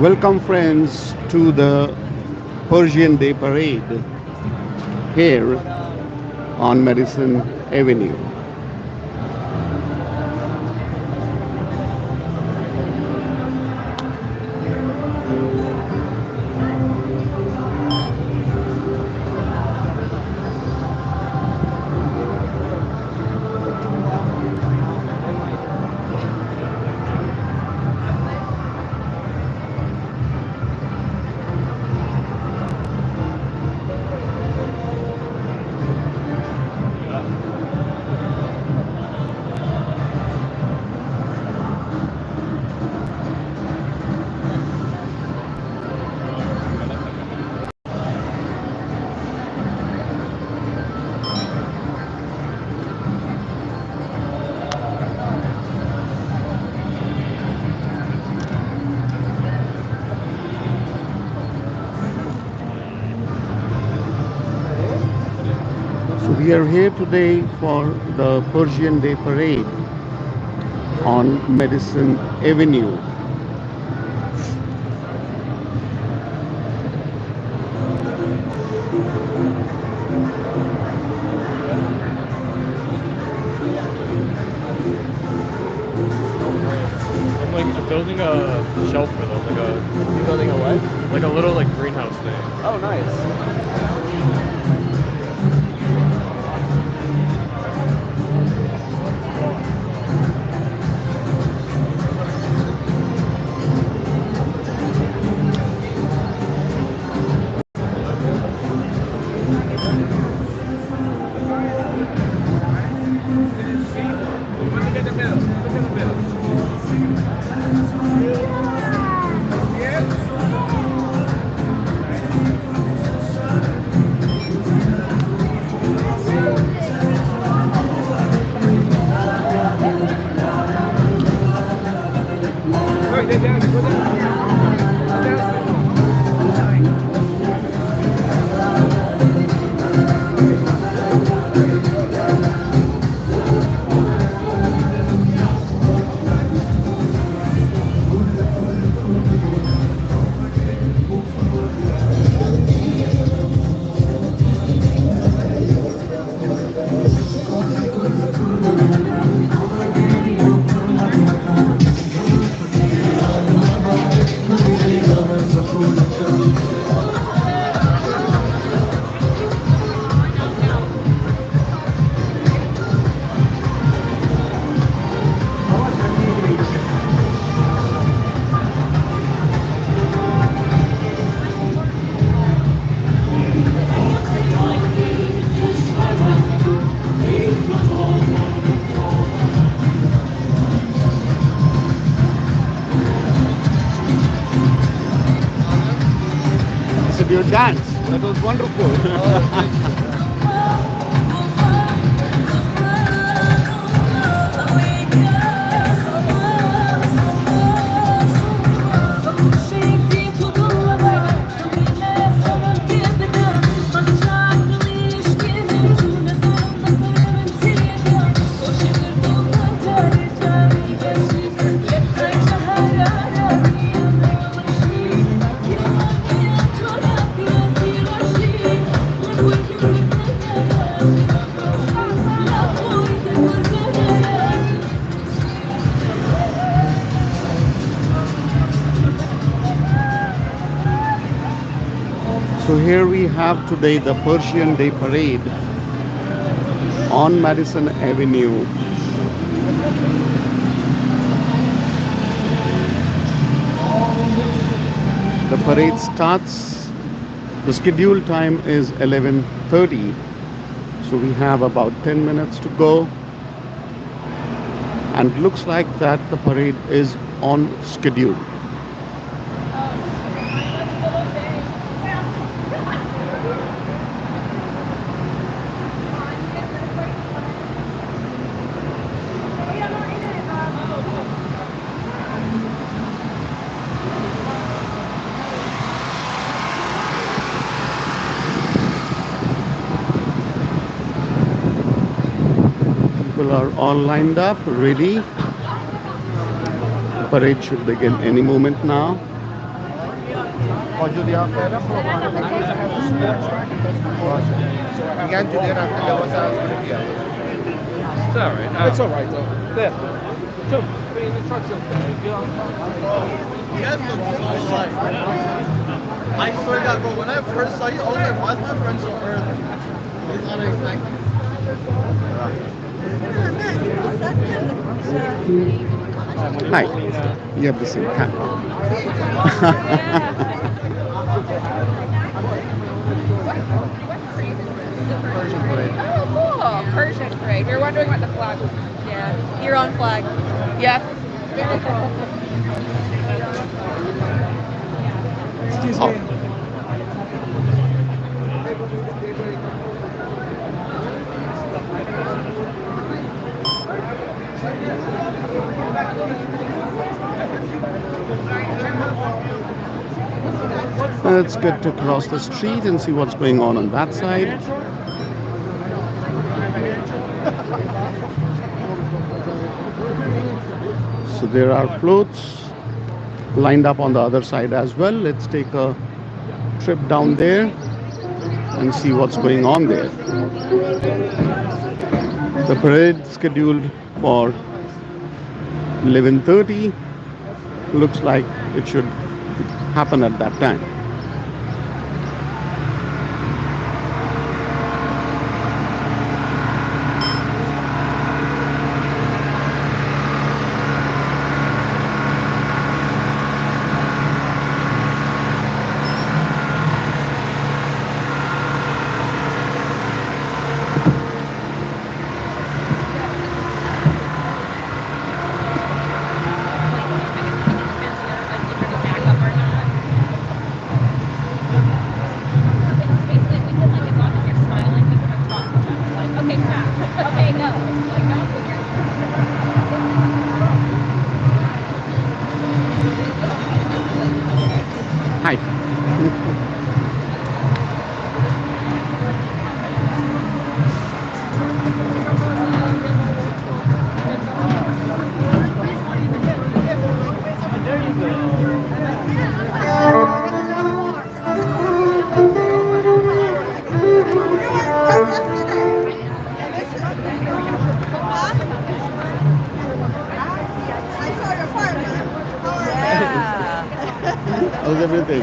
Welcome, friends, to the Persian Day Parade here on Madison Avenue. So, we are here today for the Persian Day Parade on Madison Avenue. I'm building a shelf for them, You building a what? like a little like greenhouse thing. Oh, nice. So, your dance, that was wonderful. So here we have today the Persian Day Parade on Madison Avenue. The parade starts, the scheduled time is 11:30. So we have about 10 minutes to go. And looks like that the parade is on schedule. People are all lined up, ready. The parade should begin any moment now. موجود يا اخي لا began to there after the was It's alright. It's all right though. There. Come. The truck's okay. I swear to God, bro, when I first saw you, I was like, why is my friend so early? It's unexpected. Hi. You have the same hat. Persian parade. Oh, cool. Persian parade. We were wondering what the flag was. Yeah. Your own flag. Yep. Very cool. Excuse Oh. me. It's good to cross the street and see what's going on that side. So there are floats lined up on the other side as well. Let's take a trip down there and see what's going on there. The parade scheduled for 11:30. Looks like it should happen at that time. Hi. How's everything?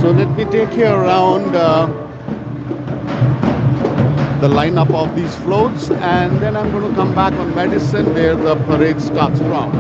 So let me take you around the lineup of these floats, and then I'm going to come back on Medicine where the parade starts from.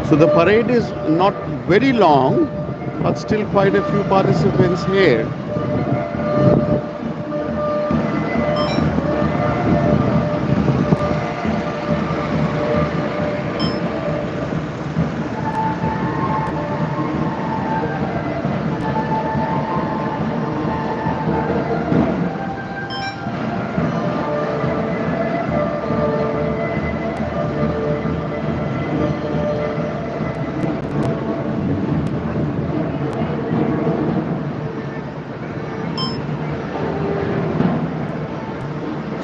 So the parade is not very long, but still quite a few participants here.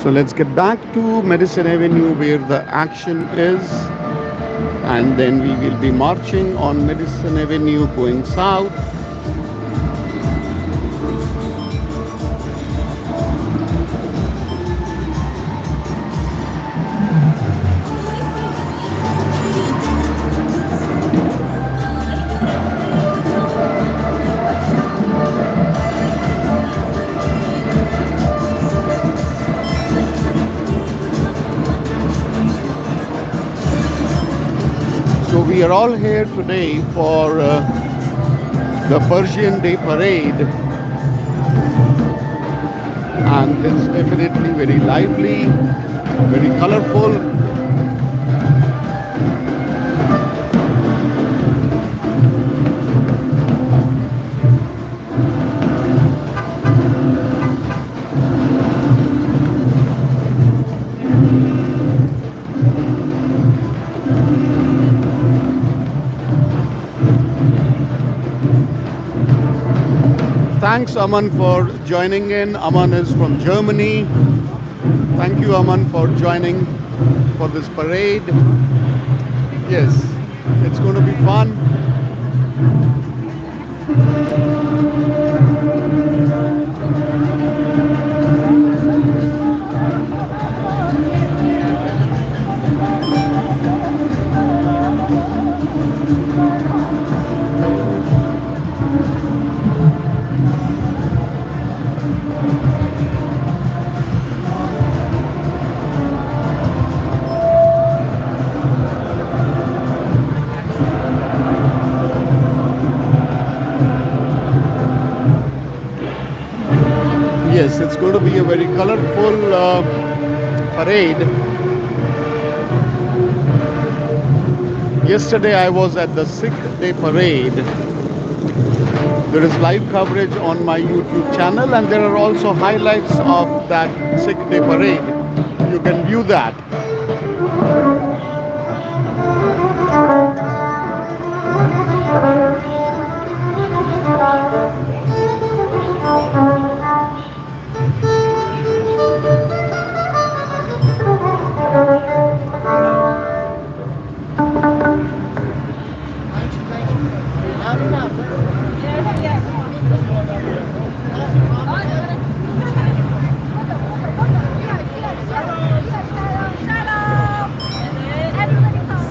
So let's get back to Medicine Avenue where the action is, and then we will be marching on Medicine Avenue going south. So we are all here today for the Persian Day Parade, and it's definitely very lively, very colorful. Thanks, Aman, for joining in. Aman is from Germany. Thank you, Aman, for joining for this parade. Yes, it's going to be fun. Yes, it's going to be a very colorful parade. Yesterday I was at the Sikh Day Parade. There is live coverage on my YouTube channel, and there are also highlights of that Sikh Day Parade. You can view that.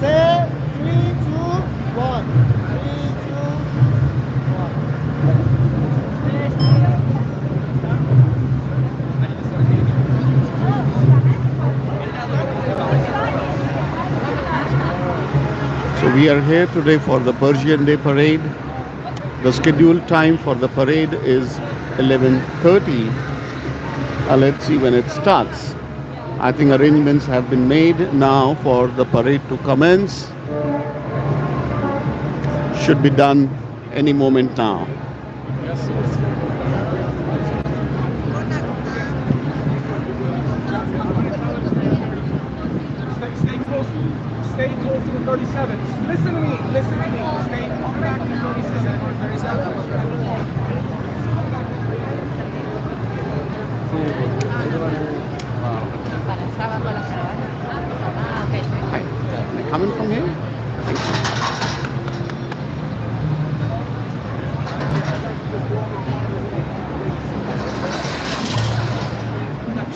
Say 3, 2, 1. 3, 2, 1. So we are here today for the Persian Day Parade. The scheduled time for the parade is 11:30. Let's see when it starts. I think arrangements have been made now for the parade to commence. Should be done any moment now. Stay close to the 37. Listen to me. Listen to me. Stay back to the 37. Hi. Can I come in from here? Thank you.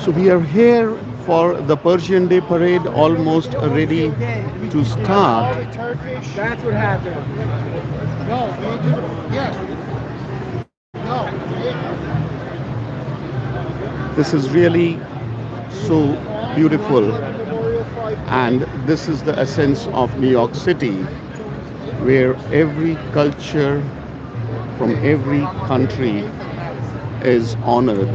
So we are here for the Persian Day Parade, almost ready to start. That's what happened. No, yes. No. This is really so beautiful, and this is the essence of New York City. where every culture from every country is honored.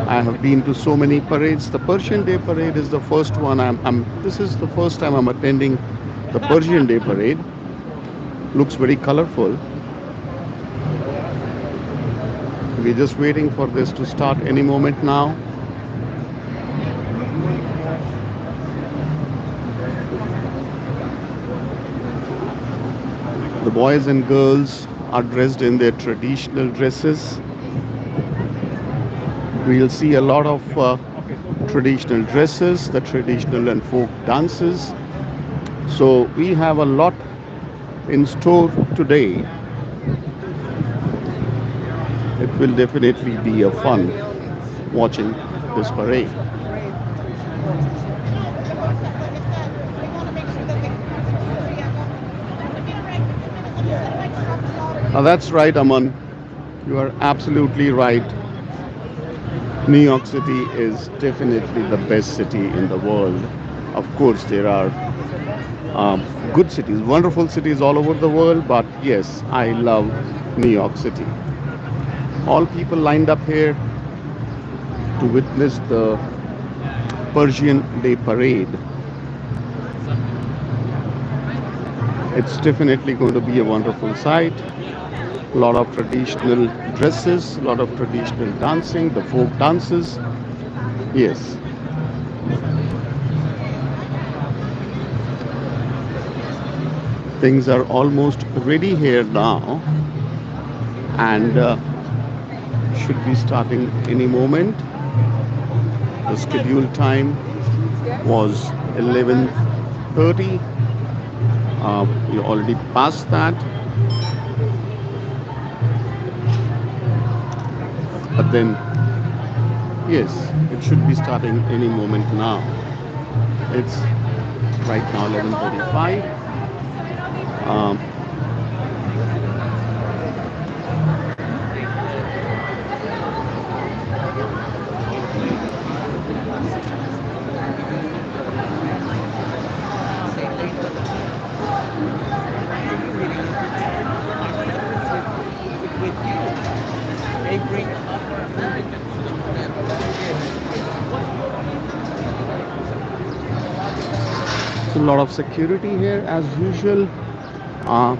I have been to so many parades. The Persian Day Parade is the first one. This is the first time I'm attending the Persian Day Parade. Looks very colorful. We're just waiting for this to start any moment now. The boys and girls are dressed in their traditional dresses. We'll see a lot of traditional dresses, the traditional and folk dances. So we have a lot in store today. It will definitely be a fun watching this parade. That's right, Aman. You are absolutely right. New York City is definitely the best city in the world. Of course, there are good cities, wonderful cities all over the world, but yes, I love New York City. All people lined up here to witness the Persian Day Parade. It's definitely going to be a wonderful sight. A lot of traditional dresses, a lot of traditional dancing, the folk dances. Yes. Things are almost ready here now and should be starting any moment. The scheduled time was 11:30. We already passed that. But then, yes, it should be starting any moment now. It's right now 11:35. A lot of security here as usual. Uh,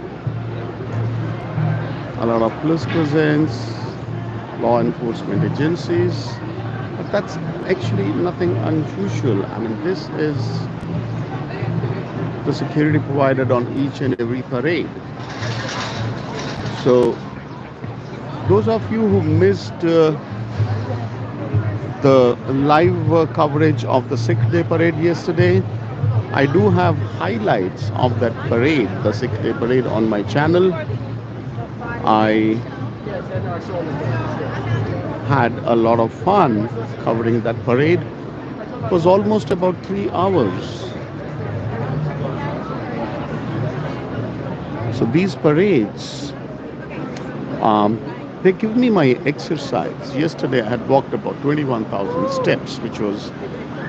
a lot of police presence, law enforcement agencies. But that's actually nothing unusual. I mean, this is the security provided on each and every parade. So, those of you who missed the live coverage of the 6th-day parade yesterday, I do have highlights of that parade, the 6th-day parade, on my channel. I had a lot of fun covering that parade. It was almost about 3 hours. So these parades, they give me my exercise. Yesterday I had walked about 21,000 steps, which was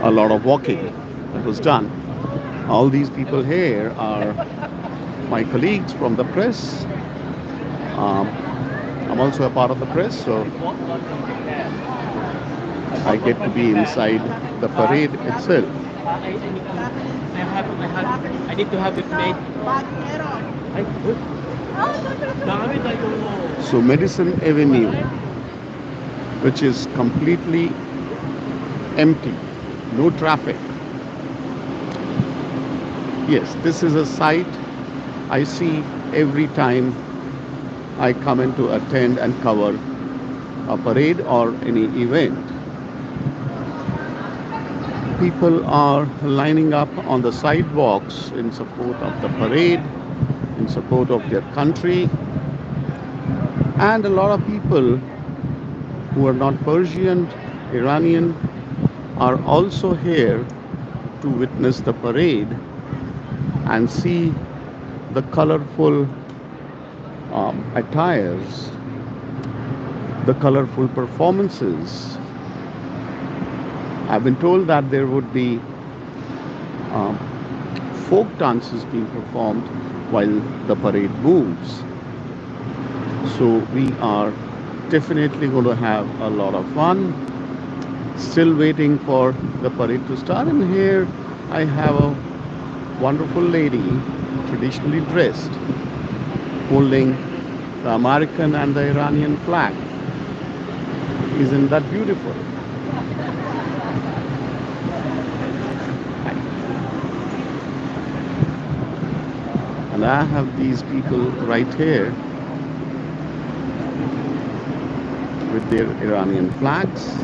a lot of walking that was done. All these people here are my colleagues from the press. I'm also a part of the press, so I get to be inside the parade itself. I need to have it made. So Madison Avenue, which is completely empty, no traffic. Yes, this is a sight I see every time I come in to attend and cover a parade or any event. People are lining up on the sidewalks in support of the parade, in support of their country. And a lot of people who are not Persian, Iranian, are also here to witness the parade and see the colorful attires, the colorful performances. I've been told that there would be folk dances being performed while the parade moves. So we are definitely going to have a lot of fun. Still waiting for the parade to start, and here I have a wonderful lady, traditionally dressed, holding the American and the Iranian flag. Isn't that beautiful? And I have these people right here with their Iranian flags.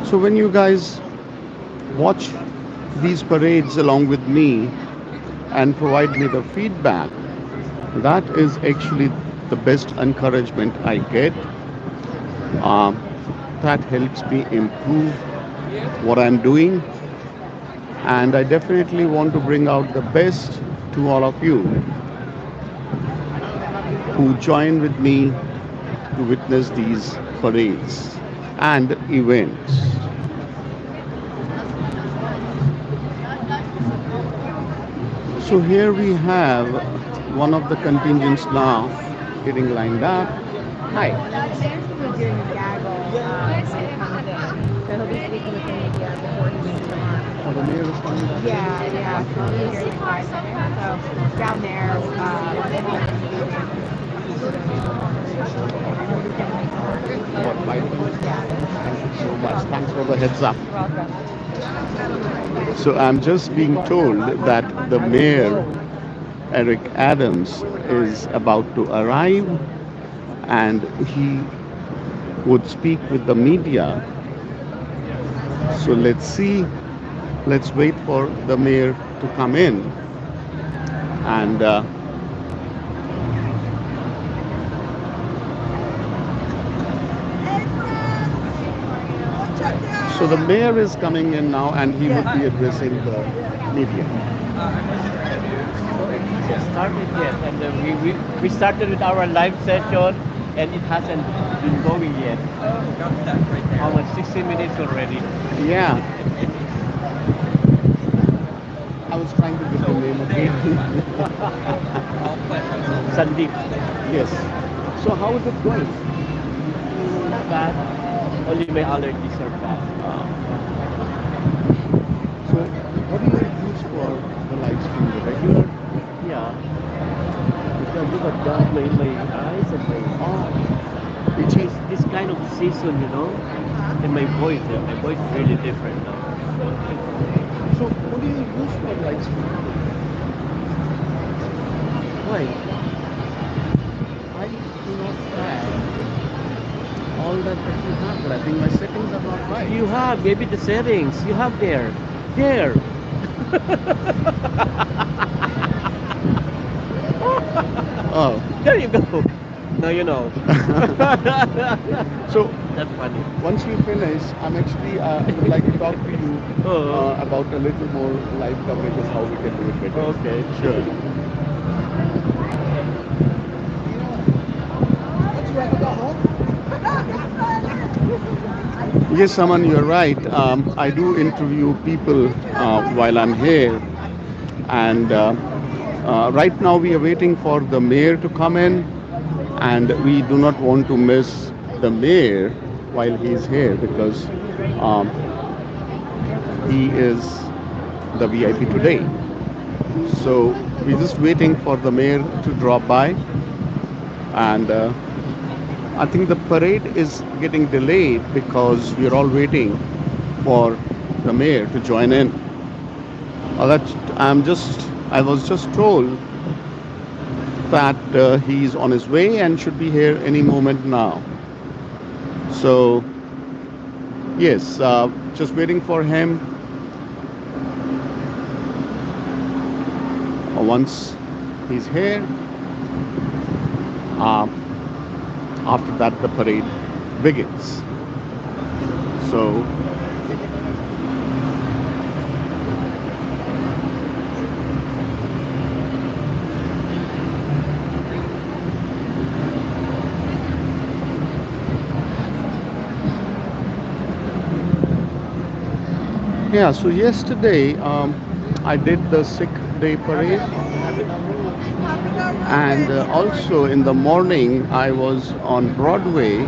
So when you guys watch these parades along with me and provide me the feedback, that is actually the best encouragement I get. Um, that helps me improve what I'm doing, and I definitely want to bring out the best to all of you who join with me to witness these parades and events. So here we have one of the contingents now getting lined up. Hi. We're doing a gaggle so he'll be speaking with the media before he leaves tomorrow. Oh, the mayor is coming back. Yeah, so he'll be here in 5 minutes. So down there, About 5 minutes. Thank you so much. Thanks for the heads up. You're welcome. So I'm just being told that the mayor, Eric Adams, is about to arrive and he would speak with the media. So let's see. Let's wait for the mayor to come in. And so the mayor is coming in now and he would be addressing the media. Just started yet, and we started with our live session, and it hasn't been going yet. How much? 60 minutes already. Yeah. I was trying to get the name again. Sandeep. Yes. So how is it going? Not bad. Only my allergies are bad. So what do you use for the live stream? The regular? Yeah. Because look at that, my eyes and my Which this this kind of season, you know, and my voice is really different now. so what do you use for live stream? Why? I do not have All that you have, but I think my settings are not right. You have maybe the settings you have there. There. Oh. There you go. Now you know. So That's funny. once we finish, I'm actually would like to talk to you about a little more live coverage of how we can do it better. Okay. Sure. Yes, Saman, you're right. I do interview people while I'm here, and right now we are waiting for the mayor to come in, and we do not want to miss the mayor while he's here because he is the VIP today. So we're just waiting for the mayor to drop by, and I think the parade is getting delayed because we're all waiting for the mayor to join in. That I was just told that he's on his way and should be here any moment now. So yes, just waiting for him. Once he's here, after that the parade begins. So yeah, so yesterday I did the Sikh Day Parade, and also in the morning I was on Broadway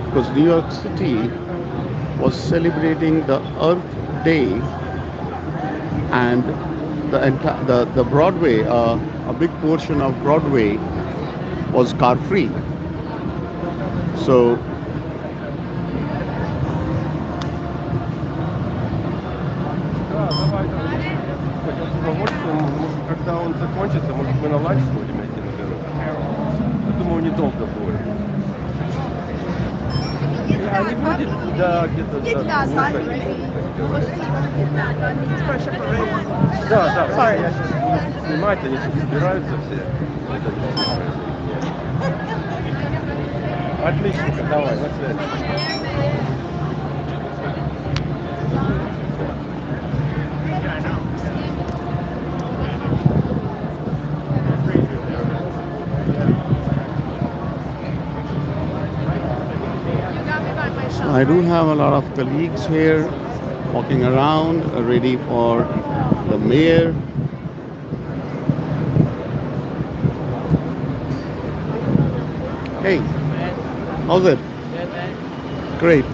because New York City was celebrating the Earth Day, and the Broadway, a big portion of Broadway was car free. So Да, давай, давай. Хотел с удовольствием, может, когда он закончится, может, мы на ланч сходим, я тебе наберу. Я думаю, недолго будет. Не будет, да, где-то до двух. Да, да, просто я сейчас буду снимать, они сейчас собираются все. Отлично, давай, на связи. I do have a lot of colleagues here walking around, ready for the mayor. Hey, how's it? Great.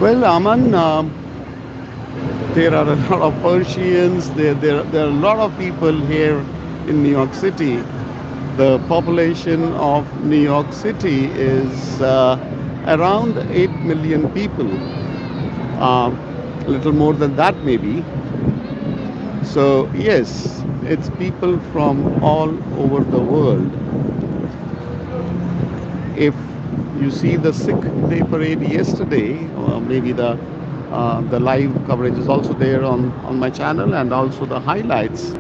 Well, Aman, there are a lot of Persians. There are a lot of people here in New York City. The population of New York City is around 8 million people, a little more than that maybe. So yes, it's people from all over the world. If you see the Sikh Day Parade yesterday, maybe the live coverage is also there on my channel, and also the highlights,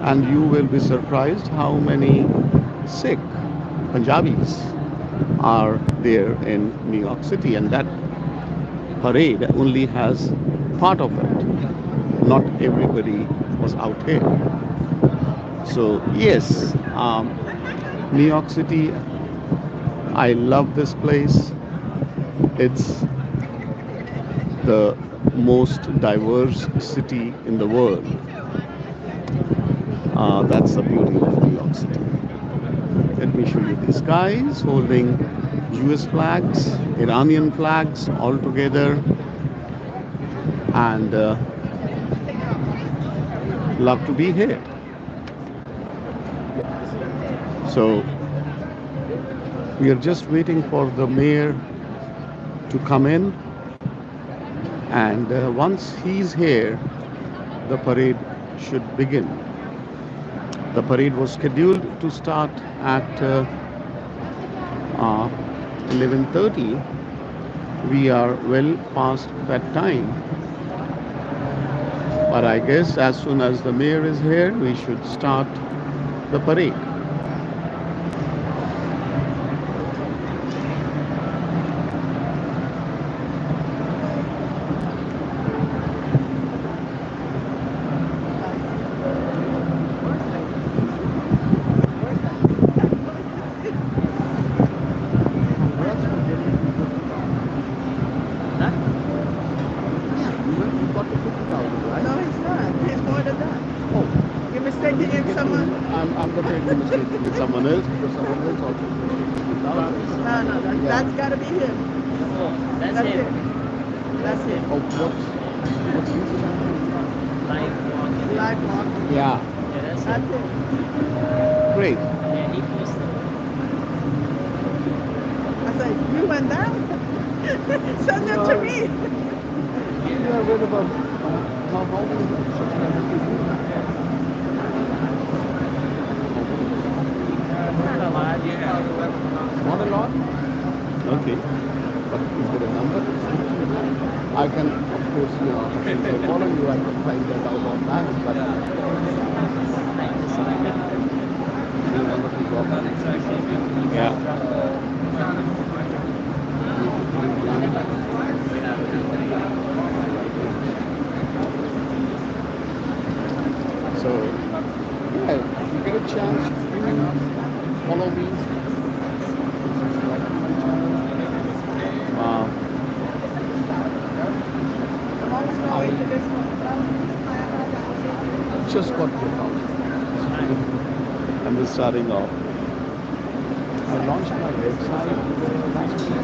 and you will be surprised how many Sikh Punjabis are there in New York City, and that parade only has part of it. Not everybody was out here. So yes, New York City, I love this place. It's the most diverse city in the world. That's the beauty of New York City. Let me show you these guys holding US flags, Iranian flags all together, and love to be here. So we are just waiting for the mayor to come in, and once he's here, the parade should begin. The parade was scheduled to start at 11:30. We are well past that time, but I guess as soon as the mayor is here, we should start the parade. No, he's not. He's more than that. Oh, You're mistaken in someone? I'm the making mistake with someone else, because someone else also. No, that's got to be him. That's That's it. it. That's it. Oh, what's his channel? Live walking. Live walk. Yeah, Yeah, that's That's it. it. great. Yeah, he posted. I said, you went down? Send them to me. Yeah, I read about how many subscribers you do have. Not a lot, yeah. Not a lot? Okay. But is there a number? I can, of course, since I follow you, I can find that out online. But any number to go up? So, yeah, if you get a chance to follow me. I just got your house. I'm just starting off. I launched my website last week.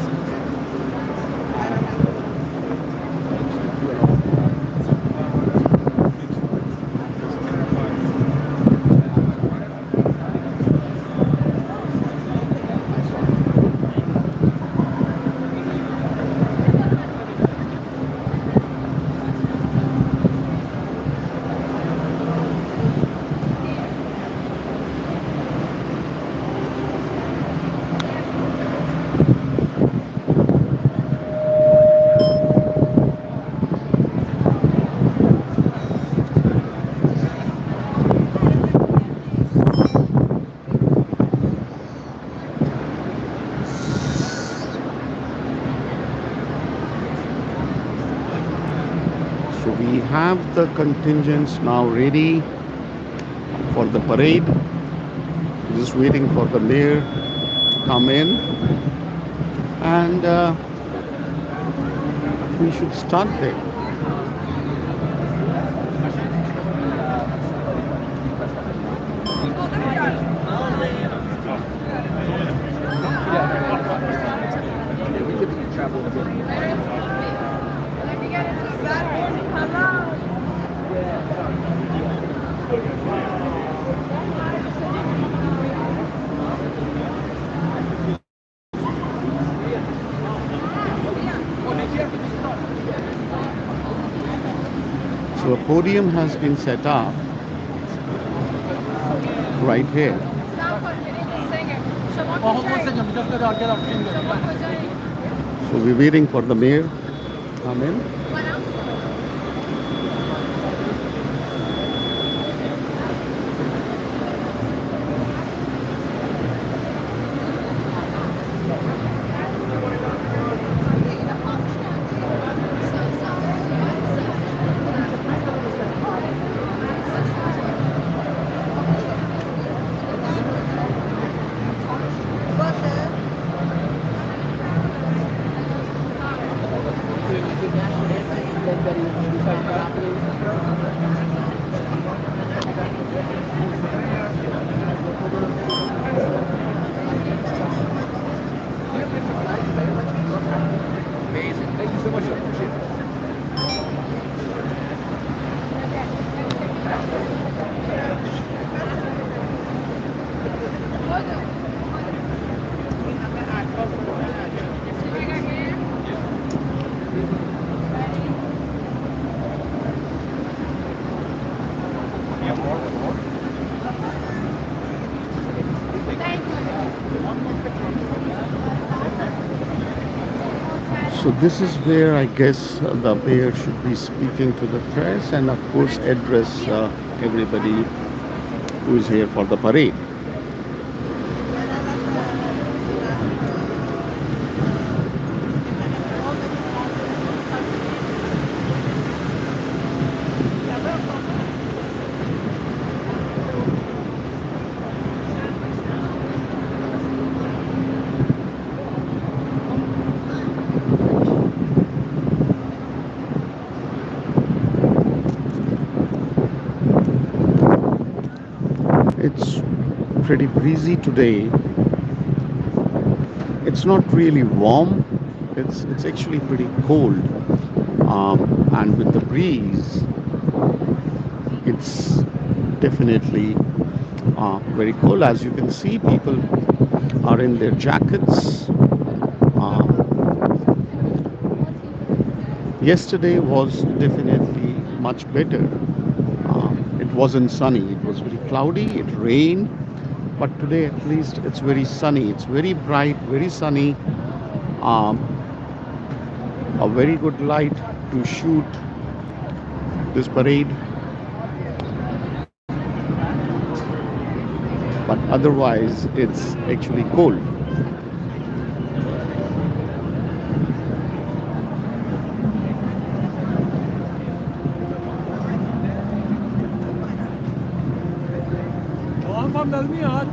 So we have the contingents now ready for the parade. Just waiting for the mayor to come in, and we should start there. So a podium has been set up right here. So we're waiting for the mayor to come in. So this is where I guess the mayor should be speaking to the press and of course address everybody who is here for the parade. It's pretty breezy today. It's not really warm. It's actually pretty cold. And with the breeze, it's definitely very cold. As you can see, people are in their jackets. Yesterday was definitely much better. It wasn't sunny. It was very cloudy. It rained. But today, at least, it's very sunny. It's very bright, very sunny. a very good light to shoot this parade, but otherwise it's actually cold. الأنظمة للمئات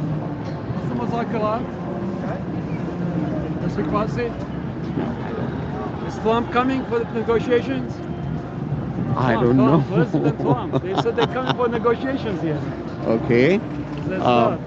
بس مذاكرات Mr. Kwasi, is Trump coming for the negotiations? I don't know. President Trump. They said they're coming for negotiations here. Okay. Let's Um, start.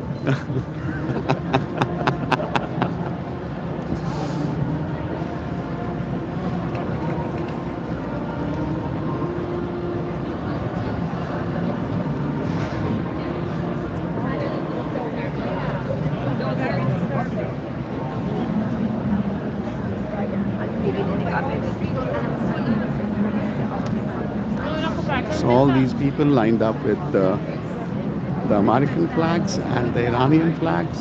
So all these people lined up with the American flags and the Iranian flags.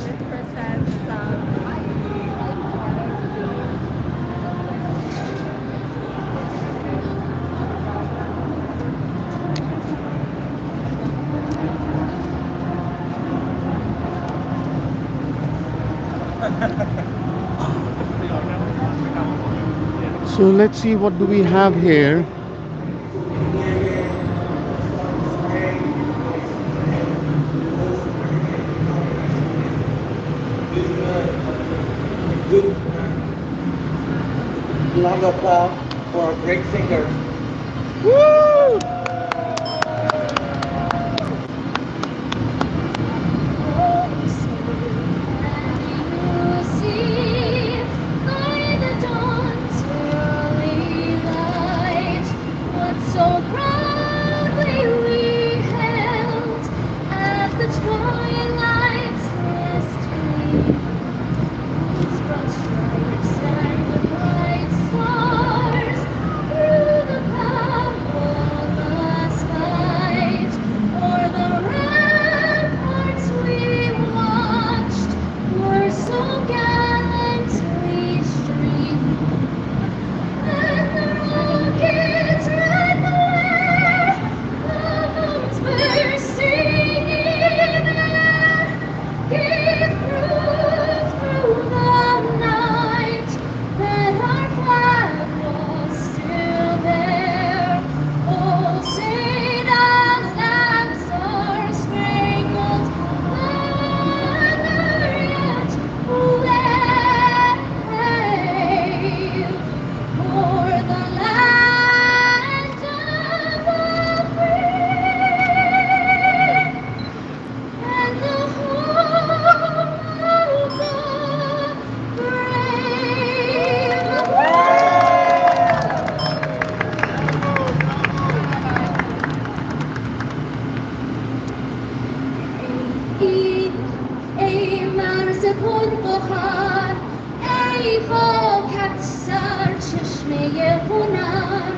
So let's see, what do we have here? Round of applause for a great singer. Woo! So proudly we held as the twilight's mystery. Its broad stripes and the bright stars through the cloudless skies. O'er the ramparts we watched were so gallantly streamed, and the rockets red glare, the bombs bursting in air, gave proof through the night that our flag was still there. Oh, say does that star-spangled banner yet wave o'er the land of the free and the home of the brave. ای مرز پربهار، ای خاکت سرچشمه هنر،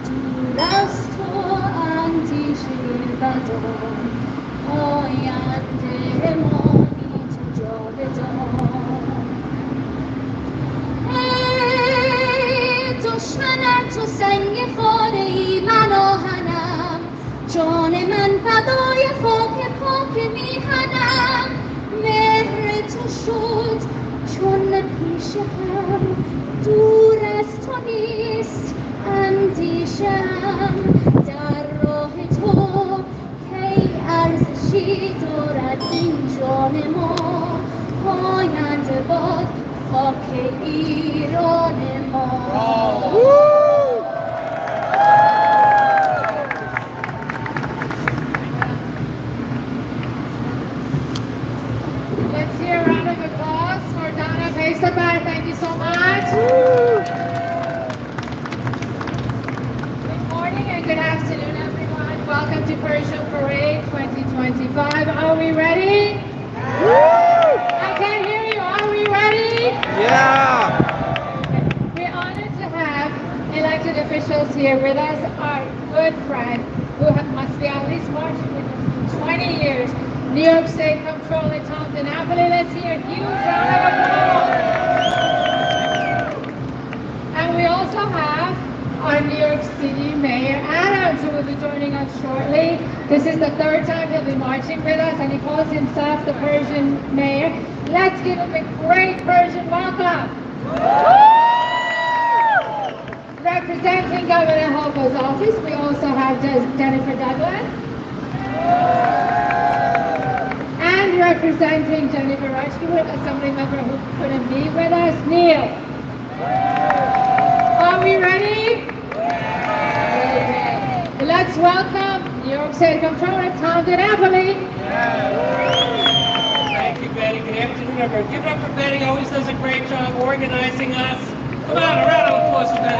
دور از تو اندیشه بدان، آینده مانی تو جاودان. ای دشمنم تو سنگ خاره ای، من آهنم، جان من فدای خاک پاک میهنم. مهر تو شد چون پیش هم، دور از تو نیست اندیشم. در راه تو کی ارزشی دارد این جان ما، پاینده باد خاک ایران ما. Let's hear a round of applause for Donna Pesabar. Thank you so much. Good morning and good afternoon, everyone. Welcome to Persian Parade 2025. Are we ready? I can't hear you. Are we ready? Yeah! We're honored to have elected officials here with us, our good friend, who must be at least marching with us for 20 years, New York State Comptroller Tom DiNapoli. Let's hear a huge round of applause. And we also have York City Mayor Adams, who will be joining us shortly. This is the third time he'll be marching with us, and he calls himself the Persian Mayor. Let's give him a great Persian welcome. Representing Governor Hochul's office, we also have Jennifer Douglas. And representing Jennifer Rushkiewicz, Assembly member who couldn't be with us, Neil. Are we ready? Okay. Let's welcome New York State Comptroller Tom DiNapoli. Thank you, Betty. Good afternoon, everyone. Give it up for Betty. Always does a great job organizing us. Come on, a round of applause for Betty.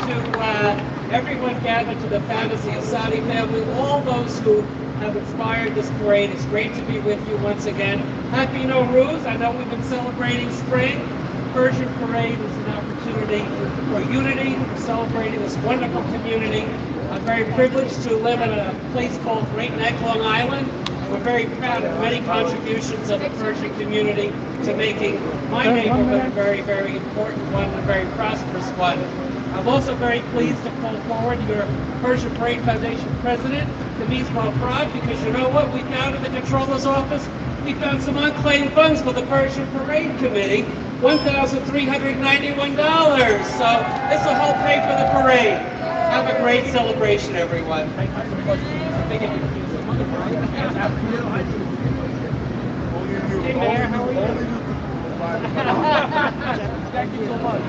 To everyone gathered to the Fantasy Asadi family, all those who have inspired this parade. It's great to be with you once again. Happy Nowruz. I know we've been celebrating spring. Persian Parade is an opportunity for unity, for celebrating this wonderful community. I'm very privileged to live in a place called Great Neck, Long Island. We're very proud of many contributions of the Persian community to making my neighborhood a very, very important one, a very prosperous one. I'm also very pleased to call forward your Persian Parade Foundation president, Tamiz Malfrad, because you know what? We found in the controller's office, we found some unclaimed funds for the Persian Parade Committee, $1,391. So this will help pay for the parade. Have a great celebration, everyone. Hey, Mayor, how are you? Thank you so much.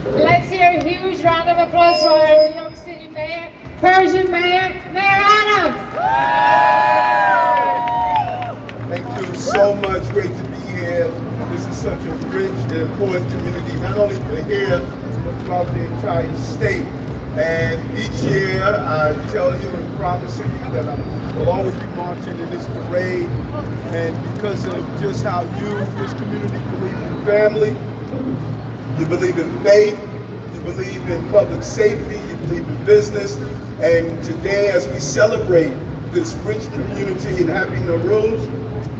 Let's hear a huge round of applause for our New York City Mayor, Persian Mayor, Mayor Adams. Thank you so much. Great to be here. This is such a rich and important community, not only for here, but throughout the entire state. And each year, I tell you and promise you that I will always be marching in this parade. And because of just how you, this community, believe in family, you believe in faith, you believe in public safety, you believe in business. And today, as we celebrate this rich community and Happy Nowruz,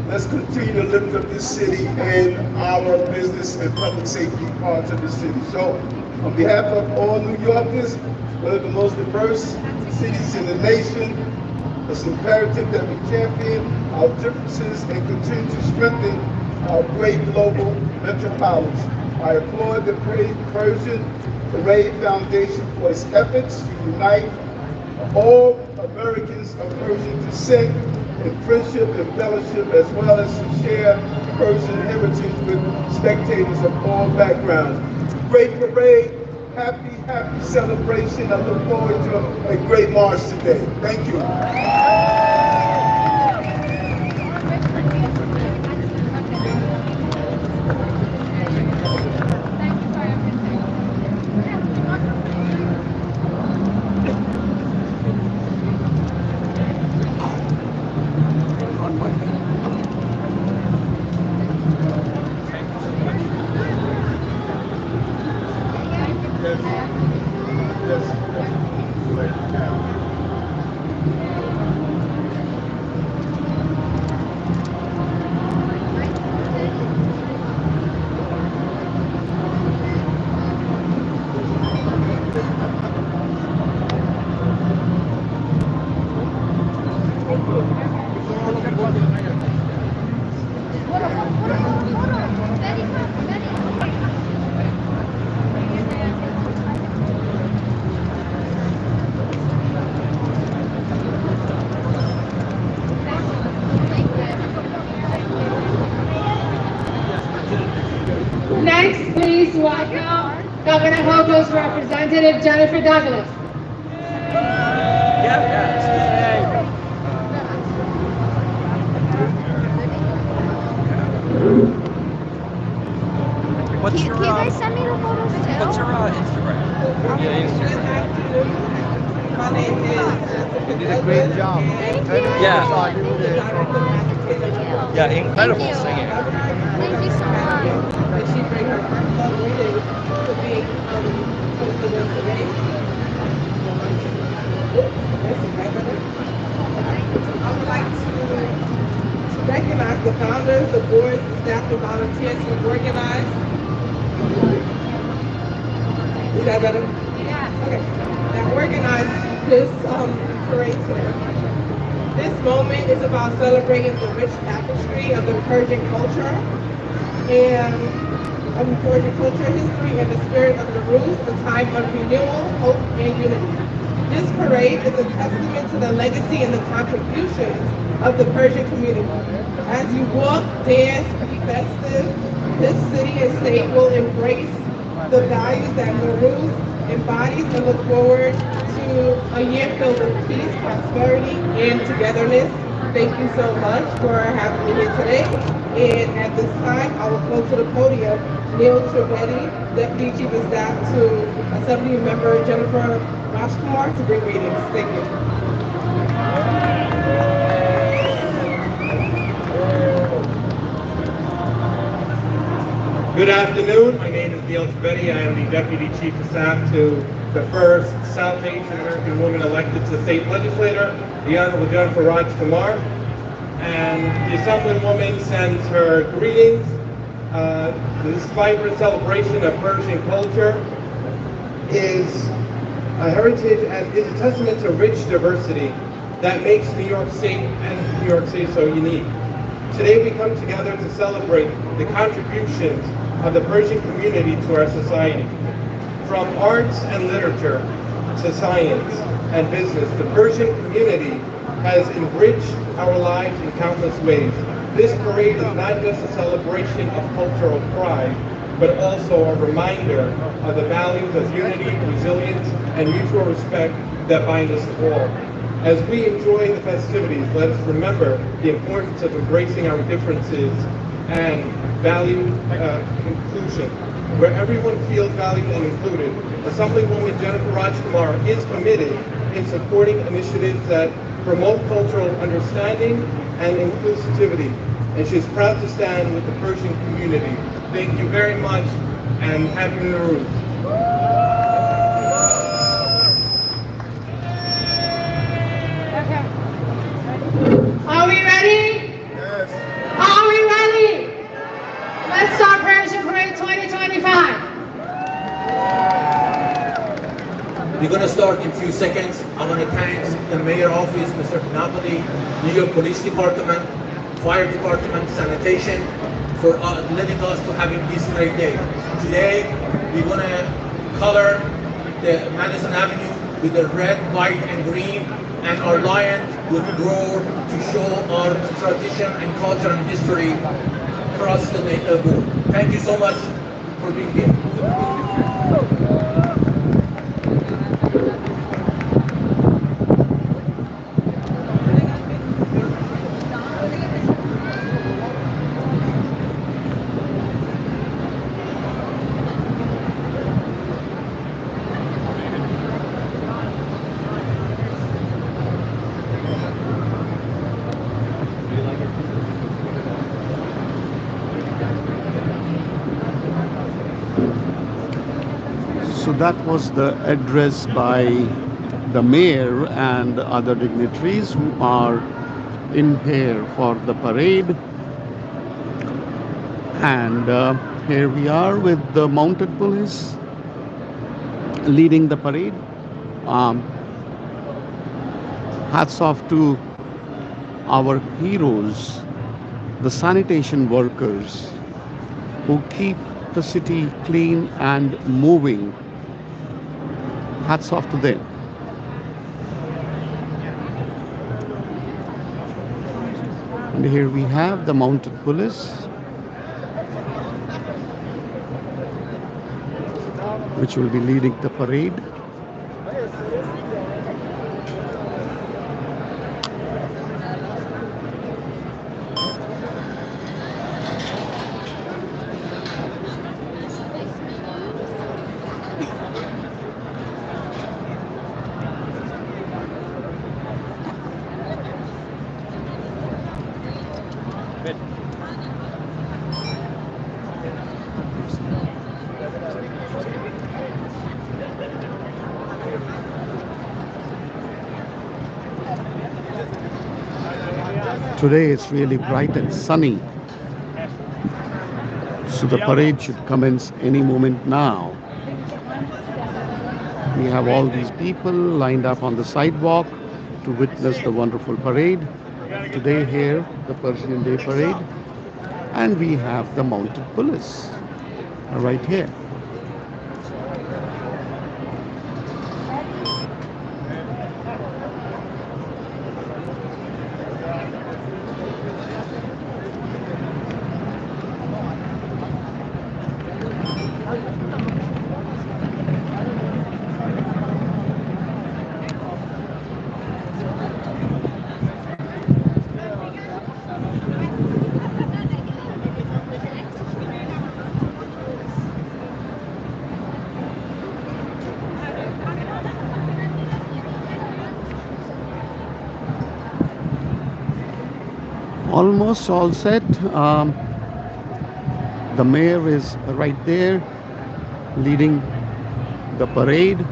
let's continue to lift up this city and our business and public safety parts of the city. So, on behalf of all New Yorkers, one of the most diverse cities in the nation, it's imperative that we champion our differences and continue to strengthen our great global metropolis. I applaud the Persian Parade Foundation for its efforts to unite all Americans of Persian descent in friendship and fellowship, as well as to share Persian heritage with spectators of all backgrounds. Great parade, happy celebration. I look forward to a great march today. Thank you. Next, please welcome Governor Hochul's representative, Jennifer Douglas. What's your Can you guys send me the photos too? What's your Instagram? My name is. You did a great job. Thank you. Yeah. Thank you. Yeah, incredible Thank you. singing. Thank you so much. Did she bring her love with it? To be posted on today. I would like to recognize the founders, the board, the staff, and volunteers who organized. Is that better? Yeah. Okay. That organized this parade today. This moment is about celebrating the rich tapestry of the Persian culture and Persian culture, history, and the spirit of the roots, a time of renewal, hope, and unity. This parade is a testament to the legacy and the contributions of the Persian community. As you walk, dance, be festive, this city and state will embrace the values that Nowruz embodies and look forward to a year filled with peace, prosperity, and togetherness. Thank you so much for having me here today. And at this time, I will go to the podium Neil Trivedi, Deputy Chief of Staff to Assembly Member Jennifer Rajkumar to bring readings. Thank you. Good afternoon. My name is Neil Trivedi. I am the Deputy Chief of Staff to the first South Asian American woman elected to state legislator, the Honorable Jennifer Rajkumar. And the Assemblywoman sends her greetings. This vibrant celebration of Persian culture is a heritage and is a testament to rich diversity that makes New York State and New York State so unique. Today we come together to celebrate the contributions of the Persian community to our society. From arts and literature to science and business, the Persian community has enriched our lives in countless ways. This parade is not just a celebration of cultural pride, but also a reminder of the values of unity, resilience, and mutual respect that bind us all. As we enjoy the festivities, let us remember the importance of embracing our differences and value inclusion. Where everyone feels valued and included, Assemblywoman Jennifer Rajkumar is committed in supporting initiatives that promote cultural understanding and inclusivity, and she is proud to stand with the Persian community. Thank you very much, and happy Nowruz. Are we ready? Yes. Are we ready? Let's start Persian Parade 2025. We're going to start in a few seconds. I want to thank the Mayor Office, Mr. Napoli, New York Police Department, Fire Department, Sanitation, for letting us to having this great day. Today, we're going to color the Madison Avenue with the red, white, and green, and our lion will roar to show our tradition and culture and history across the world. Thank you so much for being here. So that was the address by the mayor and other dignitaries who are in here for the parade. And here we are with the mounted police leading the parade. Hats off to our heroes, the sanitation workers who keep the city clean and moving. Hats off to them. And here we have the mounted police, which will be leading the parade. Today it's really bright and sunny, so the parade should commence any moment now. We have all these people lined up on the sidewalk to witness the wonderful parade. Today here, the Persian Day Parade, and we have the mounted police right here. Almost all set. The mayor is right there leading the parade.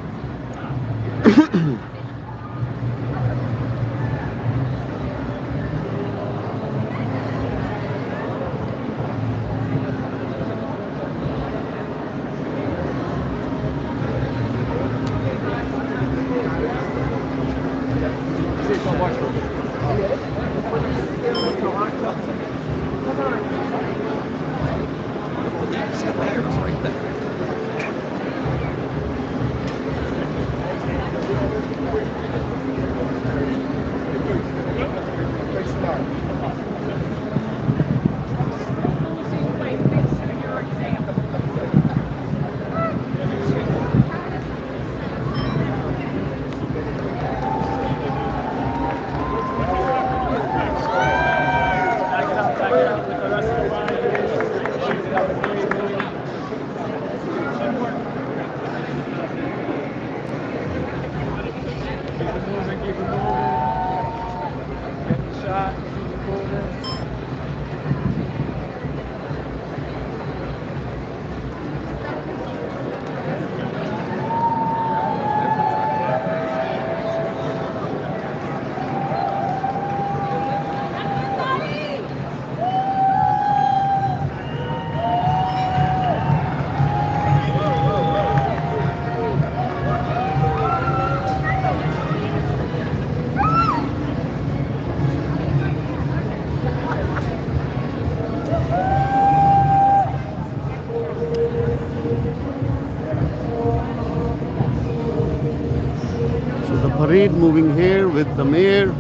Parade moving here with the mayor,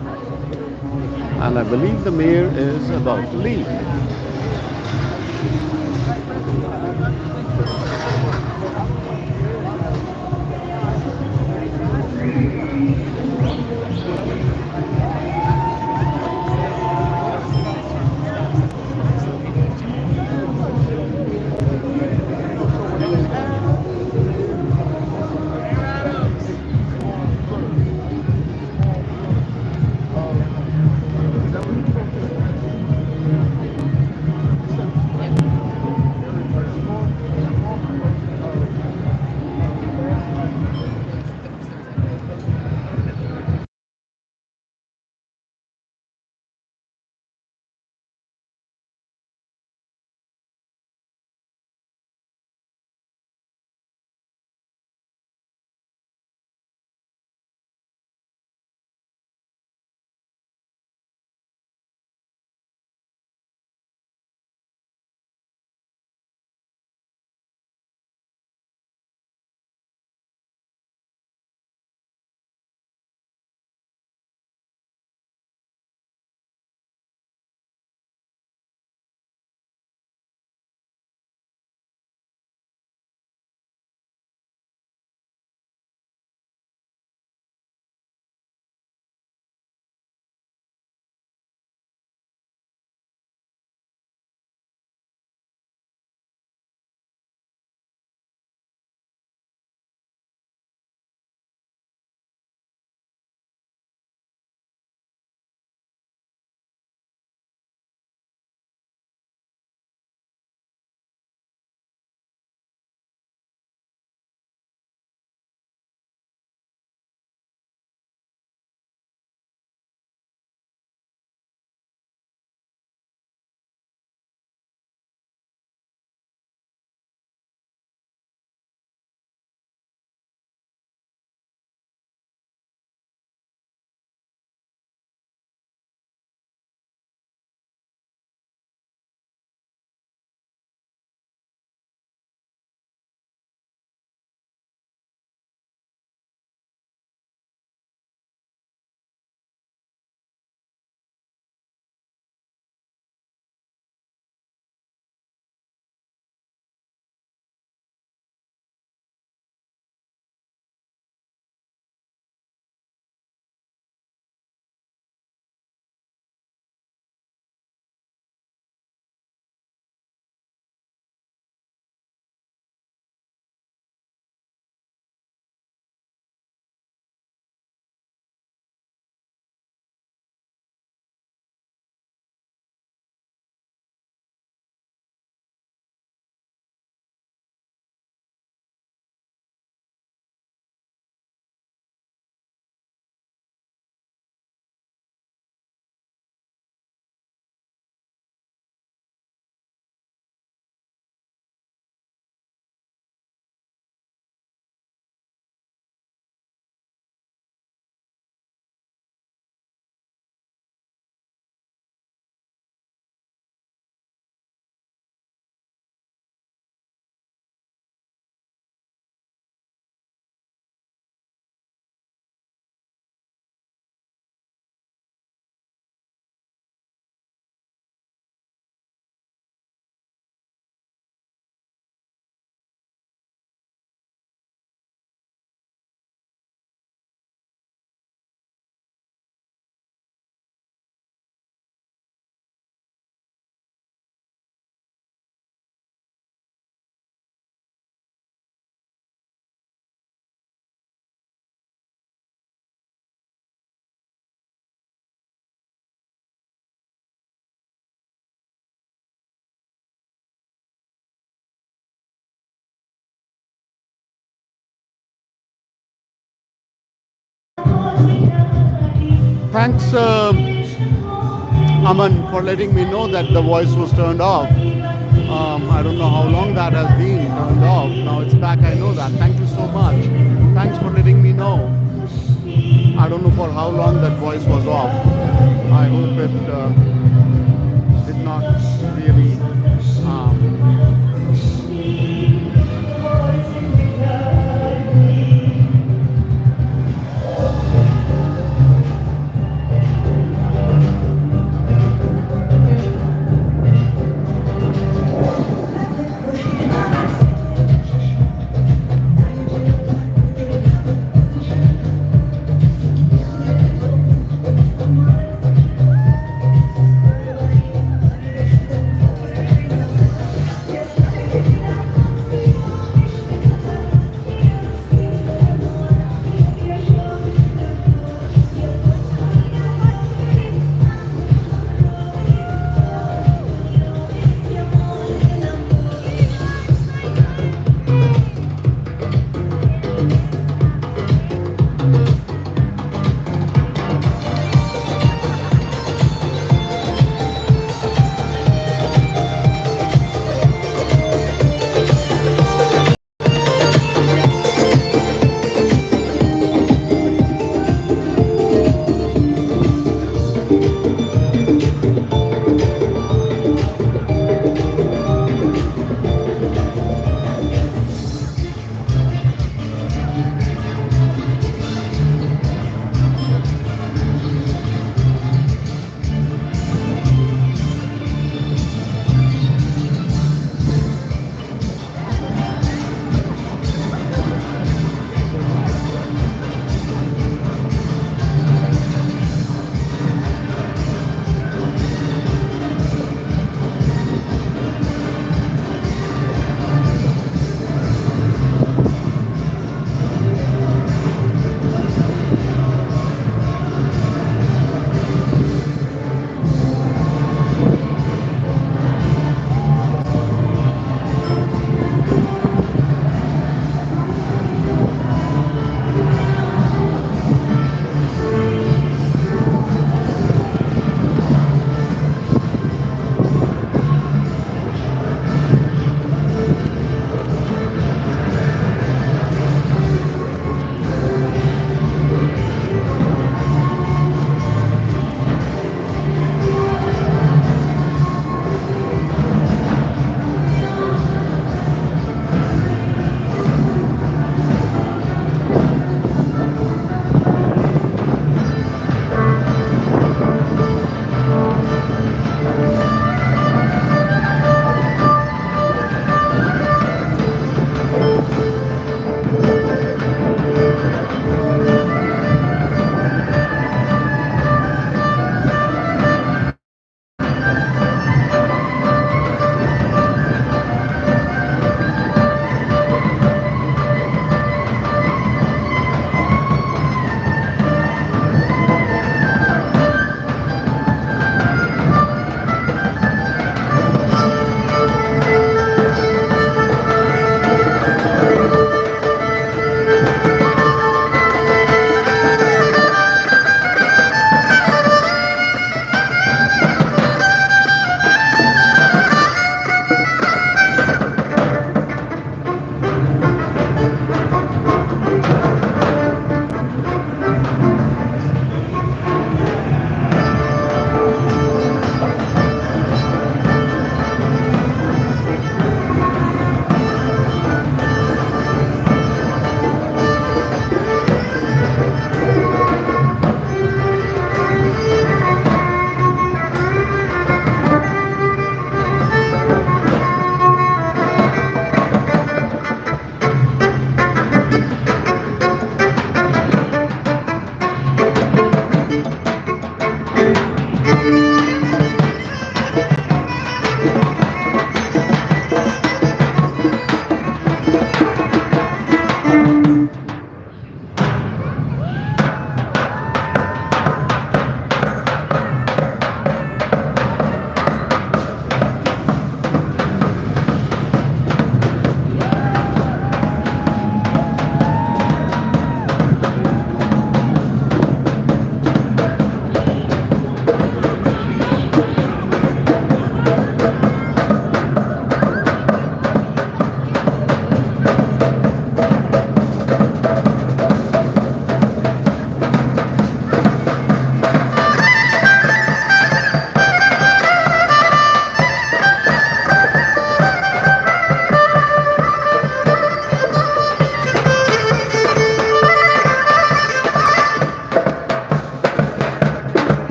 and I believe the mayor is about to leave. Thanks, Aman, for letting me know that the voice was turned off. I don't know how long that has been turned off. Now it's back, I know that. Thank you so much. Thanks for letting me know. I don't know for how long that voice was off. I hope it did not really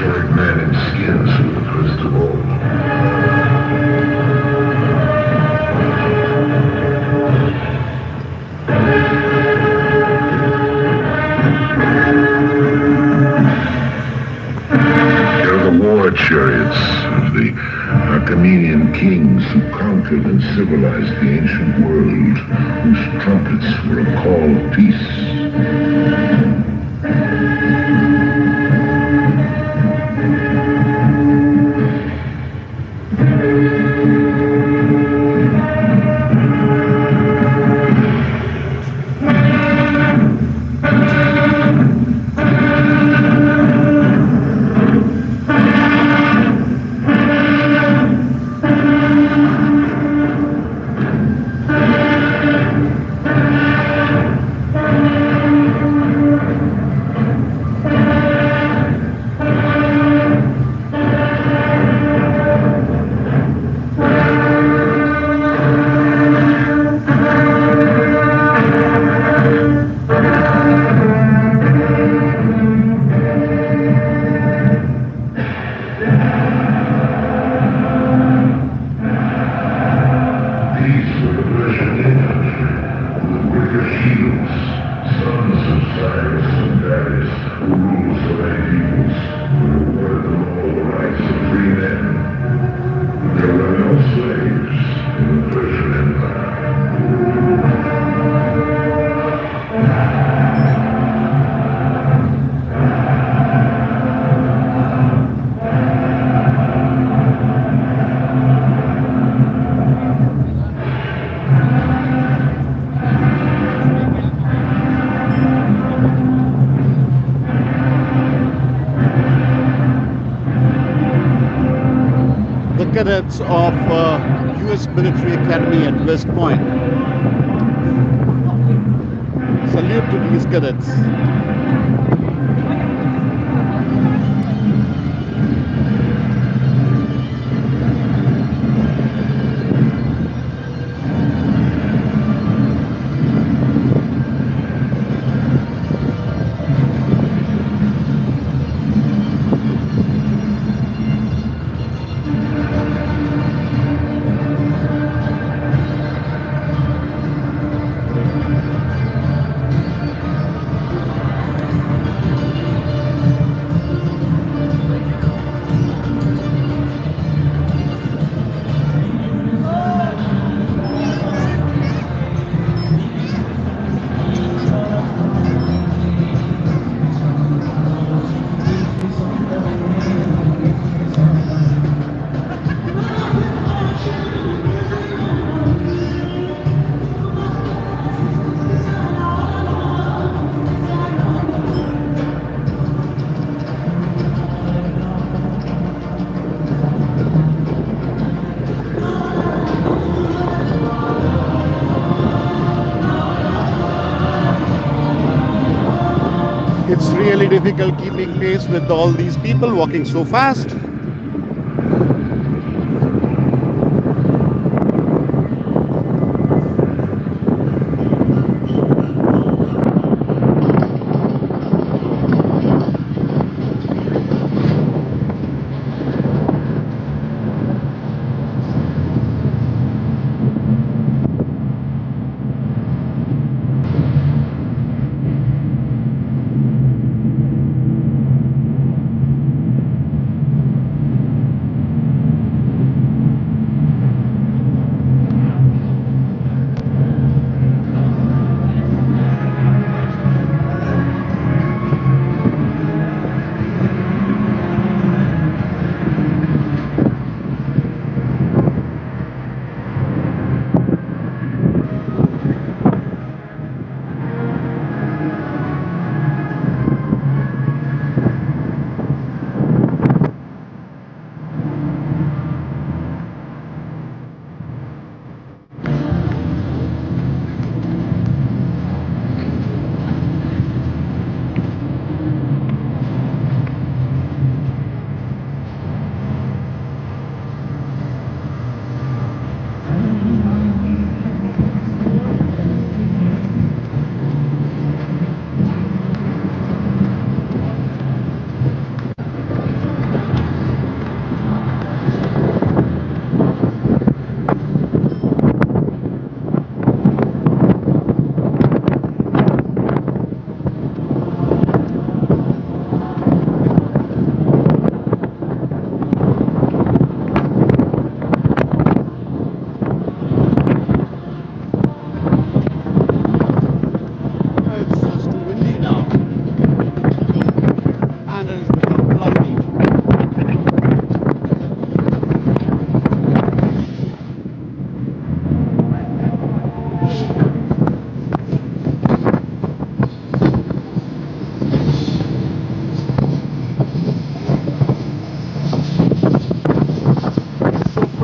prehistoric man in skins with the crystal ball. Here are the war chariots of the Achaemenian kings who conquered and civilized the ancient world, whose trumpets were a call of peace. Cadets of U.S. Military Academy at West Point. Salute to these cadets. It's really difficult keeping pace with all these people walking so fast.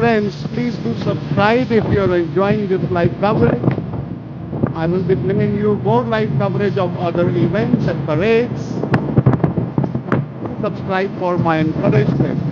friends, please do subscribe if you are enjoying this live coverage. I will be bringing you more live coverage of other events and parades. Subscribe for my encouragement.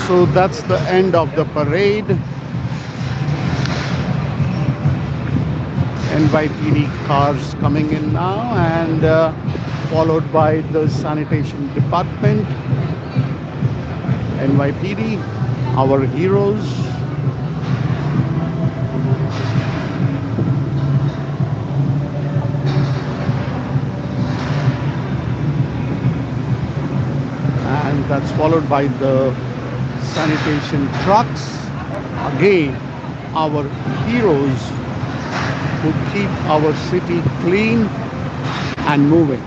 So that's the end of the parade. NYPD cars coming in now, and followed by the sanitation department. NYPD, our heroes. And that's followed by the sanitation trucks. Again, our heroes who keep our city clean and moving.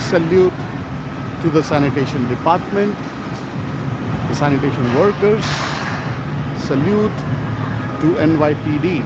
Salute to the sanitation department, the sanitation workers. Salute to NYPD.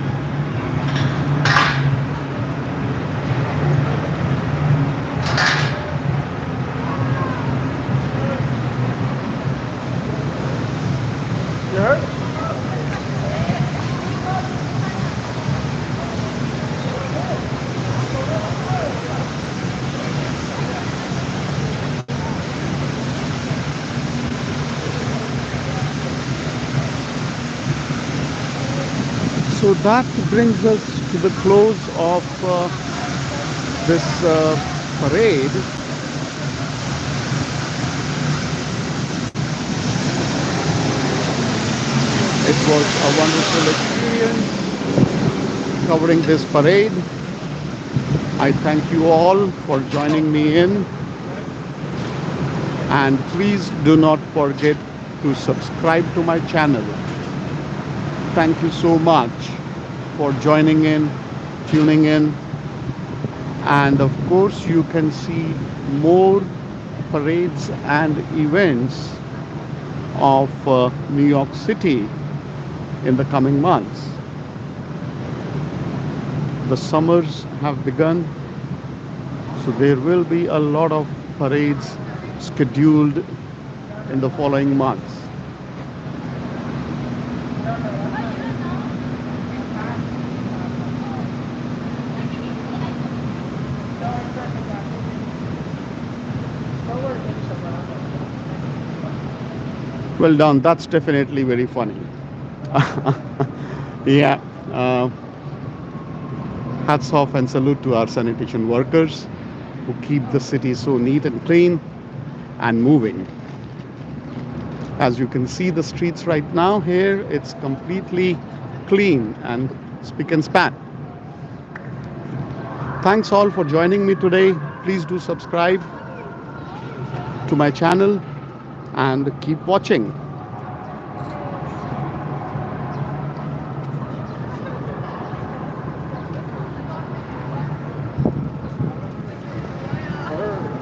So that brings us to the close of this parade. It was a wonderful experience covering this parade. I thank you all for joining me in, and please do not forget to subscribe to my channel. Thank you so much for joining in, tuning in, and of course you can see more parades and events of New York City in the coming months. The summers have begun, so there will be a lot of parades scheduled in the following months. Well done. That's definitely very funny. Yeah. Hats off and salute to our sanitation workers who keep the city so neat and clean and moving. As you can see the streets right now here, it's completely clean and spick and span. Thanks all for joining me today. Please do subscribe to my channel and keep watching.